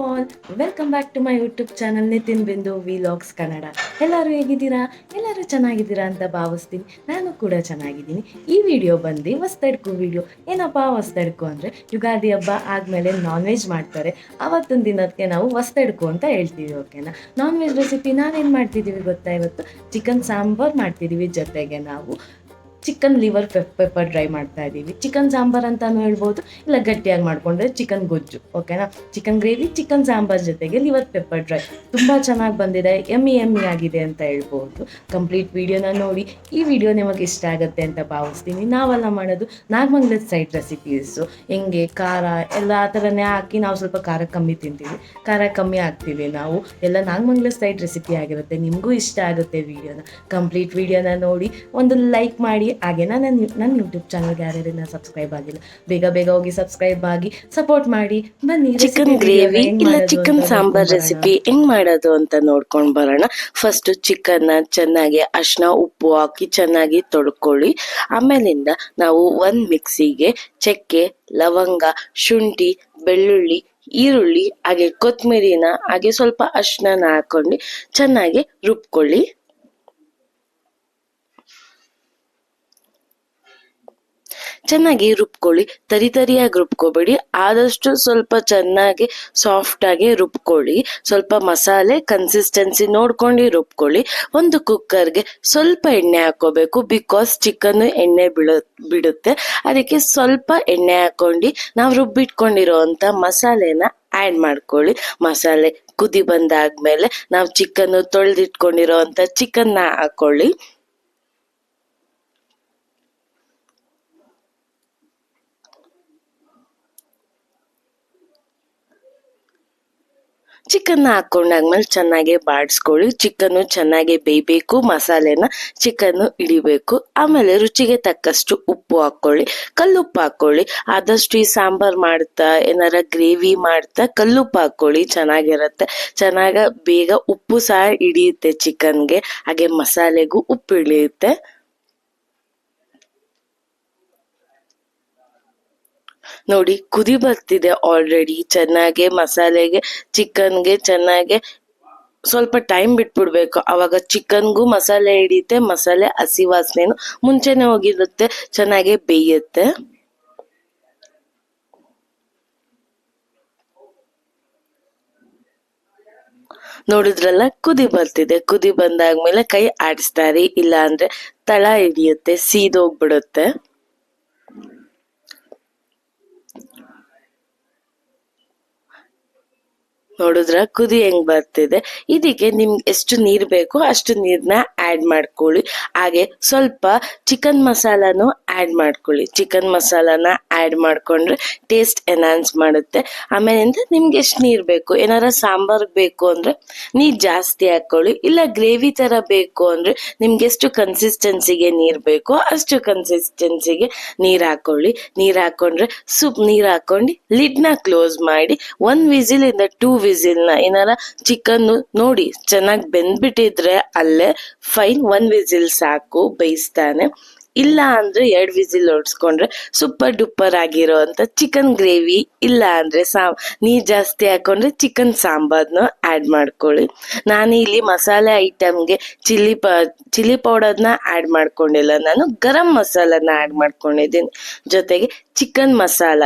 All welcome back to my YouTube channel Nitin Bindu vlogs Kannada. ಎಲ್ಲರೂ ಹೇಗಿದ್ದೀರಾ? ಎಲ್ಲರೂ ಚೆನ್ನಾಗಿದ್ದೀರಾ ಅಂತ ಭಾವಿಸ್ತೀನಿ. ನಾನು ಕೂಡ ಚೆನ್ನಾಗಿದ್ದೀನಿ. ಈ ವಿಡಿಯೋ ಬಂದು ಹೊಸ್ತಡ್ಕು ವಿಡಿಯೋ. ಏನಪ್ಪ ಹೊಸ್ತಡ್ಕು ಅಂದರೆ, ಯುಗಾದಿ ಹಬ್ಬ ಆದಮೇಲೆ ನಾನ್ ವೆಜ್ ಮಾಡ್ತಾರೆ. ಆವತ್ತಿನ ದಿನಕ್ಕೆ ನಾವು ಹೊಸ್ತಡ್ಕು ಅಂತ ಹೇಳ್ತೀವಿ. ಓಕೆನಾ? ನಾನ್ ವೆಜ್ ರೆಸಿಪಿ ನಾವೇನು ಮಾಡ್ತಿದ್ದೀವಿ ಗೊತ್ತಾ? ಇವತ್ತು ಚಿಕನ್ ಸಾಂಬಾರ್ ಮಾಡ್ತಿದ್ದೀವಿ. ಜೊತೆಗೆ ನಾವು ಚಿಕನ್ ಲಿವರ್ ಪೆಪ್ಪರ್ ಡ್ರೈ ಮಾಡ್ತಾ ಇದ್ದೀವಿ. ಚಿಕನ್ ಸಾಂಬಾರ್ ಅಂತಾನು ಹೇಳ್ಬೋದು, ಇಲ್ಲ ಗಟ್ಟಿಯಾಗಿ ಮಾಡಿಕೊಂಡ್ರೆ ಚಿಕನ್ ಗೊಜ್ಜು. ಓಕೆನಾ? ಚಿಕನ್ ಗ್ರೇವಿ, ಚಿಕನ್ ಸಾಂಬಾರ್ ಜೊತೆಗೆ ಲಿವರ್ ಪೆಪ್ಪರ್ ಡ್ರೈ ತುಂಬ ಚೆನ್ನಾಗಿ ಬಂದಿದೆ. ಎಮ್ಮಿ ಆಗಿದೆ ಅಂತ ಹೇಳ್ಬೋದು. ಕಂಪ್ಲೀಟ್ ವಿಡಿಯೋನ ನೋಡಿ. ಈ ವಿಡಿಯೋ ನಿಮಗೆ ಇಷ್ಟ ಆಗುತ್ತೆ ಅಂತ ಭಾವಿಸ್ತೀನಿ. ನಾವೆಲ್ಲ ಮಾಡೋದು ನಾಗಮಂಗಲದ ಸೈಡ್ ರೆಸಿಪೀಸು. ಹೆಂಗೆ ಖಾರ ಎಲ್ಲ ಆ ಥರನೇ ಹಾಕಿ ನಾವು ಸ್ವಲ್ಪ ಖಾರ ಕಮ್ಮಿ ತಿಂತೀವಿ, ಖಾರ ಕಮ್ಮಿ ಹಾಕ್ತೀವಿ ನಾವು. ಎಲ್ಲ ನಾಗಮಂಗಲ ಸೈಡ್ ರೆಸಿಪಿ ಆಗಿರುತ್ತೆ. ನಿಮಗೂ ಇಷ್ಟ ಆಗುತ್ತೆ ವಿಡಿಯೋನ. ಕಂಪ್ಲೀಟ್ ವಿಡಿಯೋನ ನೋಡಿ, ಒಂದು ಲೈಕ್ ಮಾಡಿ. ಹಾಗೆ ನನ್ನ ಯೂಟ್ಯೂಬ್ ಚಾನಲ್ಗೆ ಯಾರ್ಯಾರನ್ನ ಸಬ್ಸ್ಕ್ರೈಬ್ ಆಗಿಲ್ಲ, ಬೇಗ ಬೇಗ ಹೋಗಿ ಸಬ್ಸ್ಕ್ರೈಬ್ ಆಗಿ ಸಪೋರ್ಟ್ ಮಾಡಿ. ಬನ್ನಿ ಚಿಕನ್ ಗ್ರೇವಿ ಇಲ್ಲ ಚಿಕನ್ ಸಾಂಬಾರ್ ರೆಸಿಪಿ ಹೆಂಗ್ ಮಾಡೋದು ಅಂತ ನೋಡ್ಕೊಂಡ್ ಬರೋಣ. ಫಸ್ಟ್ ಚಿಕನ್ ಚೆನ್ನಾಗಿ ಅರಿಶಿನ ಉಪ್ಪು ಹಾಕಿ ಚೆನ್ನಾಗಿ ತೊಳ್ಕೊಳ್ಳಿ. ಆಮೇಲಿಂದ ನಾವು ಒಂದ್ ಮಿಕ್ಸಿಗೆ ಚಕ್ಕೆ, ಲವಂಗ, ಶುಂಠಿ, ಬೆಳ್ಳುಳ್ಳಿ, ಈರುಳ್ಳಿ ಹಾಗೆ ಕೊತ್ತಂಬರಿನ ಹಾಗೆ ಸ್ವಲ್ಪ ಅರಿಶಿನ ಹಾಕೊಂಡು ಚೆನ್ನಾಗಿ ರುಬ್ಕೊಳ್ಳಿ. ಚೆನ್ನಾಗಿ ರುಬ್ಕೊಳ್ಳಿ. ತರಿಯಾಗಿ ರುಬ್ಕೋಬೇಡಿ, ಆದಷ್ಟು ಸ್ವಲ್ಪ ಚೆನ್ನಾಗಿ ಸಾಫ್ಟ್ ಆಗಿ ರುಬ್ಕೊಳ್ಳಿ. ಸ್ವಲ್ಪ ಮಸಾಲೆ ಕನ್ಸಿಸ್ಟೆನ್ಸಿ ನೋಡ್ಕೊಂಡು ರುಬ್ಕೊಳ್ಳಿ. ಒಂದು ಕುಕ್ಕರ್ಗೆ ಸ್ವಲ್ಪ ಎಣ್ಣೆ ಹಾಕೋಬೇಕು, ಬಿಕಾಸ್ ಚಿಕನ್ ಎಣ್ಣೆ ಬಿಡುತ್ತೆ. ಅದಕ್ಕೆ ಸ್ವಲ್ಪ ಎಣ್ಣೆ ಹಾಕೊಂಡು ನಾವು ರುಬ್ಬಿಟ್ಕೊಂಡಿರೋಂಥ ಮಸಾಲೆನ ಆ್ಯಡ್ ಮಾಡ್ಕೊಳ್ಳಿ. ಮಸಾಲೆ ಕುದಿ ಬಂದಾದ್ಮೇಲೆ ನಾವು ಚಿಕನ್ ತೊಳೆದಿಟ್ಕೊಂಡಿರೋ ಅಂತ ಚಿಕನ್ನ ಹಾಕೊಳ್ಳಿ. ಚಿಕನ್ ಹಾಕೊಂಡಾದ್ಮೇಲೆ ಚೆನ್ನಾಗಿ ಬಾಡಿಸ್ಕೊಳ್ಳಿ. ಚಿಕನ್ ಚೆನ್ನಾಗಿ ಬೇಯಬೇಕು, ಮಸಾಲೆನ ಚಿಕನ್ ಹಿಡಿಬೇಕು. ಆಮೇಲೆ ರುಚಿಗೆ ತಕ್ಕಷ್ಟು ಉಪ್ಪು ಹಾಕೊಳ್ಳಿ, ಕಲ್ಲುಪ್ಪು ಹಾಕೊಳ್ಳಿ. ಆದಷ್ಟು ಈ ಸಾಂಬಾರ್ ಮಾಡ್ತಾ ಏನಾರ ಗ್ರೇವಿ ಮಾಡ್ತಾ ಕಲ್ಲುಪ್ಪು ಹಾಕೊಳ್ಳಿ, ಚೆನ್ನಾಗಿರುತ್ತೆ. ಬೇಗ ಉಪ್ಪು ಸಹ ಹಿಡಿಯುತ್ತೆ ಚಿಕನ್ಗೆ, ಹಾಗೆ ಮಸಾಲೆಗೂ ಉಪ್ಪು ಹಿಡಿಯುತ್ತೆ. ನೋಡಿ ಕುದಿ ಬರ್ತಿದೆ ಆಲ್ರೆಡಿ. ಚೆನ್ನಾಗಿ ಮಸಾಲೆಗೆ ಚಿಕನ್ಗೆ ಚೆನ್ನಾಗಿ ಸ್ವಲ್ಪ ಟೈಮ್ ಬಿಟ್ಬಿಡ್ಬೇಕು, ಅವಾಗ ಚಿಕನ್ಗೂ ಮಸಾಲೆ ಹಿಡಿಯುತ್ತೆ. ಮಸಾಲೆ ಹಸಿ ವಾಸನೆನು ಮುಂಚೆನೆ ಹೋಗಿರುತ್ತೆ, ಚೆನ್ನಾಗಿ ಬೇಯುತ್ತೆ. ನೋಡಿದ್ರಲ್ಲ, ಕುದಿ ಬರ್ತಿದೆ. ಕುದಿ ಬಂದಾದ್ಮೇಲೆ ಕೈ ಆಡಿಸ್ತಾರೆ, ಇಲ್ಲ ಅಂದ್ರೆ ತಳ ಹಿಡಿಯುತ್ತೆ, ಸೀದೋಗ್ಬಿಡುತ್ತೆ. ನೋಡಿದ್ರ ಕುದಿ ಹೆಂಗ್ ಬರ್ತಿದೆ. ಇದಕ್ಕೆ ನಿಮ್ಗೆ ಎಷ್ಟು ನೀರ್ ಬೇಕೋ ಅಷ್ಟು ನೀರ್ನ ಆಡ್ ಮಾಡ್ಕೊಳ್ಳಿ. ಹಾಗೆ ಸ್ವಲ್ಪ ಚಿಕನ್ ಮಸಾಲಾನು ಆಡ್ ಮಾಡ್ಕೊಳ್ಳಿ. ಚಿಕನ್ ಮಸಾಲಾನ ಆಡ್ ಮಾಡ್ಕೊಂಡ್ರೆ ಟೇಸ್ಟ್ ಎನ್ಹಾನ್ಸ್ ಮಾಡುತ್ತೆ. ಆಮೇಲಿಂದ ನಿಮ್ಗೆ ಎಷ್ಟು ನೀರ್ ಬೇಕು, ಏನಾರ ಸಾಂಬಾರ್ ಬೇಕು ಅಂದ್ರೆ ನೀರ್ ಜಾಸ್ತಿ ಹಾಕೊಳ್ಳಿ, ಇಲ್ಲ ಗ್ರೇವಿ ತರ ಬೇಕು ಅಂದ್ರೆ ನಿಮ್ಗೆ ಎಷ್ಟು ಕನ್ಸಿಸ್ಟೆನ್ಸಿಗೆ ನೀರ್ ಬೇಕೋ ಅಷ್ಟು ಕನ್ಸಿಸ್ಟೆನ್ಸಿಗೆ ನೀರ್ ಹಾಕೊಳ್ಳಿ. ನೀರ್ ಹಾಕೊಂಡ್ರೆ ನೀರ್ ಹಾಕೊಂಡು ಲಿಡ್ನ ಕ್ಲೋಸ್ ಮಾಡಿ 1 ವಿಸಿಲ್ ಇಂದ 2 ವಿಸಿಲ್ನ ಏನಾರ ಚಿಕನ್ ನೋಡಿ ಚೆನ್ನಾಗಿ ಬೆಂದ್ಬಿಟ್ಟಿದ್ರೆ ಅಲ್ಲೇ ಫೈನ್, 1 ವಿಸಿಲ್ ಸಾಕು, ಬೇಯಿಸ್ತಾನೆ. ಇಲ್ಲ ಅಂದ್ರೆ 2 ವಿಸಿಲ್ ಹೊಡ್ಸ್ಕೊಂಡ್ರೆ ಸೂಪರ್ ಡೂಪರ್ ಆಗಿರೋ ಅಂತ ಚಿಕನ್ ಗ್ರೇವಿ. ಇಲ್ಲ ಅಂದ್ರೆ ನೀರ್ ಜಾಸ್ತಿ ಹಾಕೊಂಡ್ರೆ ಚಿಕನ್ ಸಾಂಬಾರ್ನ ಆಡ್ ಮಾಡ್ಕೊಳ್ಳಿ. ನಾನು ಇಲ್ಲಿ ಮಸಾಲೆ ಐಟಮ್ಗೆ ಚಿಲ್ಲಿ ಪೌಡರ್ನ ಆಡ್ ಮಾಡ್ಕೊಂಡಿಲ್ಲ, ನಾನು ಗರಂ ಮಸಾಲಾನ ಆಡ್ ಮಾಡ್ಕೊಂಡಿದ್ದೀನಿ. ಜೊತೆಗೆ ಚಿಕನ್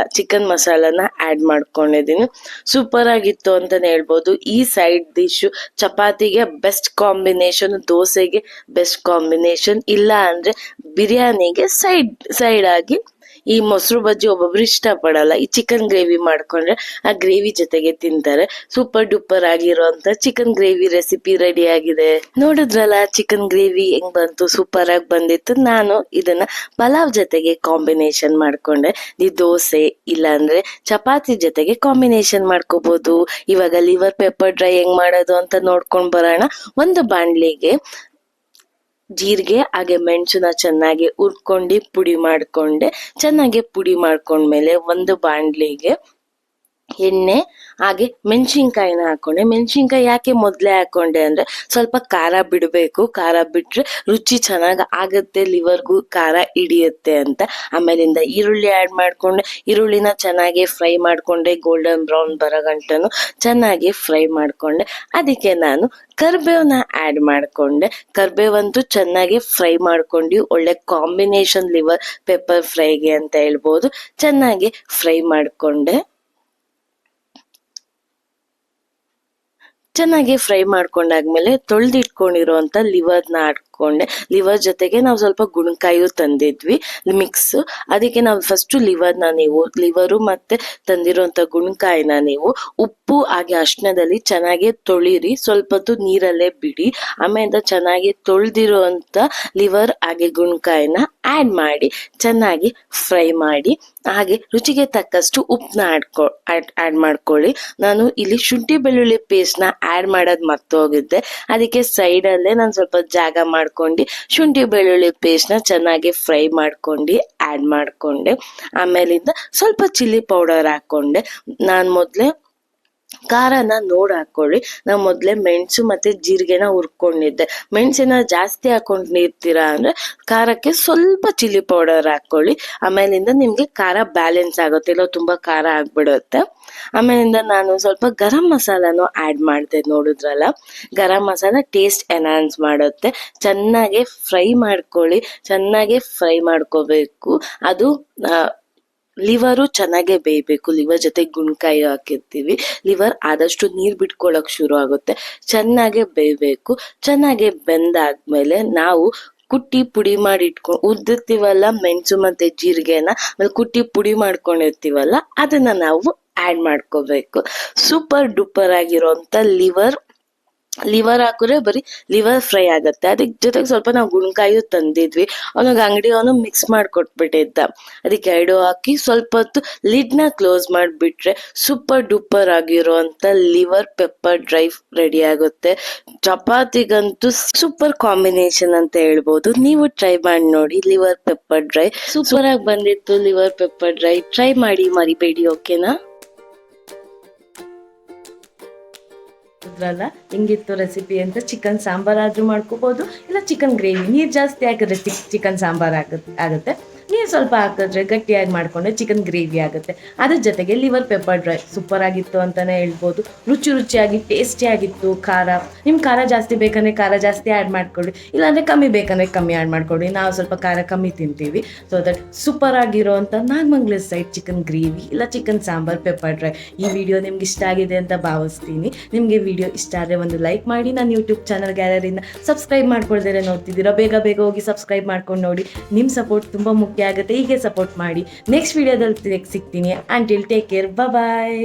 ಮಸಾಲಾನ ಆಡ್ ಮಾಡ್ಕೊಂಡಿದ್ದೀನಿ. ಸೂಪರ್ ಆಗಿತ್ತು ಅಂತಾನೆ ಹೇಳ್ಬೋದು. ಈ ಸೈಡ್ ಡಿಶ್ ಚಪಾತಿಗೆ ಬೆಸ್ಟ್ ಕಾಂಬಿನೇಷನ್, ದೋಸೆಗೆ ಬೆಸ್ಟ್ ಕಾಂಬಿನೇಷನ್, ಇಲ್ಲ ಅಂದ್ರೆ ಬಿರಿಯಾನಿಗೆ ಸೈಡ್ ಆಗಿ ಈ ಮೊಸರು ಬಜ್ಜಿ ಒಬ್ಬೊಬ್ರು ಇಷ್ಟ ಪಡಲ್ಲ, ಈ ಚಿಕನ್ ಗ್ರೇವಿ ಮಾಡ್ಕೊಂಡ್ರೆ ಆ ಗ್ರೇವಿ ಜೊತೆಗೆ ತಿಂತಾರೆ. ಸೂಪರ್ ಡೂಪರ್ ಆಗಿರೋಂತ ಚಿಕನ್ ಗ್ರೇವಿ ರೆಸಿಪಿ ರೆಡಿ ಆಗಿದೆ. ನೋಡಿದ್ರಲ್ಲ ಚಿಕನ್ ಗ್ರೇವಿ ಹೆಂಗ್ ಬಂತು, ಸೂಪರ್ ಆಗಿ ಬಂದಿತ್ತು. ನಾನು ಇದನ್ನ ಪಲಾವ್ ಜೊತೆಗೆ ಕಾಂಬಿನೇಷನ್ ಮಾಡ್ಕೊಂಡೆ. ಈ ದೋಸೆ ಇಲ್ಲಾಂದ್ರೆ ಚಪಾತಿ ಜೊತೆಗೆ ಕಾಂಬಿನೇಷನ್ ಮಾಡ್ಕೋಬಹುದು. ಇವಾಗ ಲಿವರ್ ಪೆಪ್ಪರ್ ಡ್ರೈ ಹೆಂಗ್ ಮಾಡೋದು ಅಂತ ನೋಡ್ಕೊಂಡ್ ಬರೋಣ. ಒಂದು ಬಾಣ್ಲಿಗೆ ಜೀರಿಗೆ ಹಾಗೆ ಮೆಣಸನ್ನ ಚೆನ್ನಾಗಿ ಹುರ್ಕೊಂಡು ಪುಡಿ ಮಾಡ್ಕೊಂಡೆ. ಚೆನ್ನಾಗಿ ಪುಡಿ ಮಾಡ್ಕೊಂಡ್ಮೇಲೆ ಒಂದು ಬಾಣ್ಲಿಗೆ ಎಣ್ಣೆ ಹಾಗೆ ಮೆಣಸಿನ್ಕಾಯಿನ ಹಾಕೊಂಡೆ. ಮೆಣಸಿನ್ಕಾಯಿ ಯಾಕೆ ಮೊದಲೇ ಹಾಕೊಂಡೆ ಅಂದ್ರೆ ಸ್ವಲ್ಪ ಖಾರ ಬಿಡಬೇಕು, ಖಾರ ಬಿಟ್ರೆ ರುಚಿ ಚೆನ್ನಾಗಿ ಆಗುತ್ತೆ, ಲಿವರ್ಗೂ ಖಾರ ಹಿಡಿಯುತ್ತೆ ಅಂತ. ಆಮೇಲಿಂದ ಈರುಳ್ಳಿ ಆ್ಯಡ್ ಮಾಡ್ಕೊಂಡೆ. ಈರುಳ್ಳಿನ ಚೆನ್ನಾಗಿ ಫ್ರೈ ಮಾಡ್ಕೊಂಡೆ, ಗೋಲ್ಡನ್ ಬ್ರೌನ್ ಬರೋ ಗಂಟನು ಚೆನ್ನಾಗಿ ಫ್ರೈ ಮಾಡ್ಕೊಂಡೆ. ಅದಕ್ಕೆ ನಾನು ಕರ್ಬೇವನ್ನ ಆ್ಯಡ್ ಮಾಡ್ಕೊಂಡೆ. ಕರ್ಬೇವಂತೂ ಚೆನ್ನಾಗಿ ಫ್ರೈ ಮಾಡ್ಕೊಂಡು, ಒಳ್ಳೆ ಕಾಂಬಿನೇಷನ್ ಲಿವರ್ ಪೆಪ್ಪರ್ ಫ್ರೈಗೆ ಅಂತ ಹೇಳ್ಬೋದು. ಚೆನ್ನಾಗಿ ಫ್ರೈ ಮಾಡ್ಕೊಂಡೆ. ಚೆನ್ನಾಗಿ ಫ್ರೈ ಮಾಡ್ಕೊಂಡಾದ್ಮೇಲೆ ತೊಳೆದಿಟ್ಕೊಂಡಿರುವಂತ ಲಿವರ್ನ ಹಾಕೊಂಡೆ. ಲಿವರ್ ಜೊತೆಗೆ ನಾವು ಸ್ವಲ್ಪ ಗುಣಕಾಯಿ ತಂದಿದ್ವಿ ಮಿಕ್ಸ್. ಅದಕ್ಕೆ ನಾವು ಫಸ್ಟ್ ಲಿವರು ಮತ್ತೆ ತಂದಿರುವಂತ ಗುಣಕಾಯಿನ ನೀವು ಉಪ್ಪು ಹಾಗೆ ಅರಿಶಿಣದಲ್ಲಿ ಚೆನ್ನಾಗಿ ತೊಳಿರಿ, ಸ್ವಲ್ಪ ಹೊತ್ತು ನೀರಲ್ಲೇ ಬಿಡಿ. ಆಮೇಲೆ ಚೆನ್ನಾಗಿ ತೊಳೆದಿರುವಂತ ಲಿವರ್ ಹಾಗೆ ಗುಣಕಾಯಿನ ಆ್ಯಡ್ ಮಾಡಿ ಚೆನ್ನಾಗಿ ಫ್ರೈ ಮಾಡಿ. ಹಾಗೆ ರುಚಿಗೆ ತಕ್ಕಷ್ಟು ಉಪ್ಪನ್ನ ಆ್ಯಡ್ ಮಾಡ್ಕೊಳ್ಳಿ. ನಾನು ಇಲ್ಲಿ ಶುಂಠಿ ಬೆಳ್ಳುಳ್ಳಿ ಪೇಸ್ಟ್ನ ಆ್ಯಡ್ ಮಾಡೋದು ಮರ್ತೋಗಿದ್ದೆ. ಅದಕ್ಕೆ ಸೈಡಲ್ಲೇ ನಾನು ಸ್ವಲ್ಪ ಜಾಗ ಮಾಡ್ಕೊಂಡು ಶುಂಠಿ ಬೆಳ್ಳುಳ್ಳಿ ಪೇಸ್ಟ್ನ ಚೆನ್ನಾಗಿ ಫ್ರೈ ಮಾಡ್ಕೊಂಡು ಆ್ಯಡ್ ಮಾಡ್ಕೊಂಡೆ. ಆಮೇಲಿಂದ ಸ್ವಲ್ಪ ಚಿಲ್ಲಿ ಪೌಡರ್ ಹಾಕ್ಕೊಂಡೆ. ನಾನು ಮೊದಲೇ ಖಾರನ ಹಾಕೊಳ್ಳಿ. ನಾವು ಮೊದಲೇ ಮೆಣಸು ಮತ್ತೆ ಜೀರಿಗೆನ ಹುರ್ಕೊಂಡಿದ್ದೆ. ಮೆಣಸಿನ ಜಾಸ್ತಿ ಹಾಕೊಂಡಿರ್ತೀರಾ ಅಂದ್ರೆ ಖಾರಕ್ಕೆ ಸ್ವಲ್ಪ ಚಿಲ್ಲಿ ಪೌಡರ್ ಹಾಕೊಳ್ಳಿ. ಆಮೇಲಿಂದ ನಿಮ್ಗೆ ಖಾರ ಬ್ಯಾಲೆನ್ಸ್ ಆಗುತ್ತೆ, ಇಲ್ಲ ತುಂಬಾ ಖಾರ ಆಗ್ಬಿಡುತ್ತೆ. ಆಮೇಲಿಂದ ನಾನು ಸ್ವಲ್ಪ ಗರಂ ಮಸಾಲಾನು ಆ್ಯಡ್ ಮಾಡಿದೆ. ನೋಡಿದ್ರಲ್ಲ, ಗರಂ ಮಸಾಲ ಟೇಸ್ಟ್ ಎನ್ಹಾನ್ಸ್ ಮಾಡುತ್ತೆ. ಚೆನ್ನಾಗಿ ಫ್ರೈ ಮಾಡ್ಕೊಳ್ಳಿ, ಚೆನ್ನಾಗಿ ಫ್ರೈ ಮಾಡ್ಕೋಬೇಕು. ಅದು ಲಿವರು ಚೆನ್ನಾಗೆ ಬೇಯಬೇಕು. ಲಿವರ್ ಜೊತೆ ಗುಣಕಾಯಿ ಹಾಕಿರ್ತೀವಿ, ಲಿವರ್ ಆದಷ್ಟು ನೀರು ಬಿಟ್ಕೊಳಕ್ ಶುರು ಆಗುತ್ತೆ. ಚೆನ್ನಾಗೆ ಬೇಯಬೇಕು. ಚೆನ್ನಾಗಿ ಬೆಂದಾದ್ಮೇಲೆ ನಾವು ಕುಟ್ಟಿ ಪುಡಿ ಮಾಡಿ ಉದ್ದಿರ್ತೀವಲ್ಲ ಮೆಣಸು ಮತ್ತೆ ಜೀರಿಗೆನ, ಆಮೇಲೆ ಕುಟ್ಟಿ ಪುಡಿ ಮಾಡ್ಕೊಂಡಿರ್ತೀವಲ್ಲ ಅದನ್ನ ನಾವು ಆ್ಯಡ್ ಮಾಡ್ಕೋಬೇಕು. ಸೂಪರ್ ಡೂಪರ್ ಆಗಿರೋಂಥ ಲಿವರ್ ಹಾಕಿದ್ರೆ ಬರೀ ಲಿವರ್ ಫ್ರೈ ಆಗತ್ತೆ. ಅದಕ್ಕೆ ಜೊತೆಗೆ ಸ್ವಲ್ಪ ನಾವು ಗುಣಕಾಯಿ ತಂದಿದ್ವಿ, ಅವನಿಗೆ ಅವನು ಮಿಕ್ಸ್ ಮಾಡಿಕೊಟ್ಬಿಟ್ಟಿದ್ದ. ಅದಕ್ಕೆ ಎರಡು ಹಾಕಿ ಸ್ವಲ್ಪ ಹೊತ್ತು ಲಿಡ್ನ ಕ್ಲೋಸ್ ಮಾಡಿಬಿಟ್ರೆ ಸೂಪರ್ ಡೂಪರ್ ಆಗಿರುವಂತ ಲಿವರ್ ಪೆಪ್ಪರ್ ಡ್ರೈ ರೆಡಿ ಆಗುತ್ತೆ. ಚಪಾತಿಗಂತೂ ಸೂಪರ್ ಕಾಂಬಿನೇಷನ್ ಅಂತ ಹೇಳ್ಬೋದು. ನೀವು ಟ್ರೈ ಮಾಡಿ ನೋಡಿ. ಲಿವರ್ ಪೆಪ್ಪರ್ ಡ್ರೈ ಸೂಪರ್ ಆಗಿ ಬಂದಿತ್ತು. ಲಿವರ್ ಪೆಪ್ಪರ್ ಡ್ರೈ ಟ್ರೈ ಮಾಡಿ, ಮರಿಬೇಡಿ. ಓಕೆನಾ? ಅದ್ರಲ್ಲ ಹಿಂಗಿತ್ತು ರೆಸಿಪಿ ಅಂತ. ಚಿಕನ್ ಸಾಂಬಾರ್ ಆದ್ರೂ ಮಾಡ್ಕೋಬಹುದು, ಇಲ್ಲ ಚಿಕನ್ ಗ್ರೇವಿ. ನೀರು ಜಾಸ್ತಿ ಹಾಕಿದ್ರೆ ಚಿಕನ್ ಸಾಂಬಾರ್ ಆಗುತ್ತೆ. ನೀರು ಸ್ವಲ್ಪ ಹಾಕಿದ್ರೆ ಗಟ್ಟಿಯಾಗಿ ಮಾಡ್ಕೊಂಡ್ರೆ ಚಿಕನ್ ಗ್ರೇವಿ ಆಗುತ್ತೆ. ಅದ್ರ ಜೊತೆಗೆ ಲಿವರ್ ಪೆಪ್ಪರ್ ಡ್ರೈ ಸೂಪರ್ ಆಗಿತ್ತು ಅಂತಾನೆ ಹೇಳ್ಬೋದು. ರುಚಿಯಾಗಿ ಟೇಸ್ಟಿ ಆಗಿತ್ತು. ಖಾರ, ನಿಮ್ಗೆ ಖಾರ ಜಾಸ್ತಿ ಬೇಕಂದ್ರೆ ಖಾರ ಜಾಸ್ತಿ ಆ್ಯಡ್ ಮಾಡ್ಕೊಳ್ಳಿ, ಇಲ್ಲಾಂದ್ರೆ ಕಮ್ಮಿ ಬೇಕಂದ್ರೆ ಕಮ್ಮಿ ಆ್ಯಡ್ ಮಾಡ್ಕೊಳ್ಳಿ. ನಾವು ಸ್ವಲ್ಪ ಖಾರ ಕಮ್ಮಿ ತಿಂತೀವಿ. ಸೊ ದಟ್ ಸೂಪರ್ ಆಗಿರೋವಂಥ ನಾಗಮಂಗಲ ಸೈಡ್ ಚಿಕನ್ ಗ್ರೇವಿ ಇಲ್ಲ ಚಿಕನ್ ಸಾಂಬಾರ್ ಪೆಪ್ಪರ್ ಡ್ರೈ. ಈ ವಿಡಿಯೋ ನಿಮ್ಗೆ ಇಷ್ಟ ಆಗಿದೆ ಅಂತ ಭಾವಿಸ್ತೀನಿ. ನಿಮಗೆ ವಿಡಿಯೋ ಇಷ್ಟ ಆದರೆ ಒಂದು ಲೈಕ್ ಮಾಡಿ. ನಾನು ಯೂಟ್ಯೂಬ್ ಚಾನಲ್ ಗ್ಯಾಲರಿನ ಸಬ್ಸ್ಕ್ರೈಬ್ ಮಾಡ್ಕೊಳ್ದೇನೆ ನೋಡ್ತಿದ್ದೀರಾ, ಬೇಗ ಹೋಗಿ ಸಬ್ಸ್ಕ್ರೈಬ್ ಮಾಡ್ಕೊಂಡು ನೋಡಿ. ನಿಮ್ಮ ಸಪೋರ್ಟ್ ತುಂಬ ಮುಖ್ಯ ಆಗುತ್ತೆ. ಹೀಗೆ ಸಪೋರ್ಟ್ ಮಾಡಿ. ನೆಕ್ಸ್ಟ್ ವಿಡಿಯೋದಲ್ಲಿ ಸಿಗ್ತೀನಿ. ಅಂಟಿಲ್ ಟೇಕ್ ಕೇರ್, ಬಾಯ್.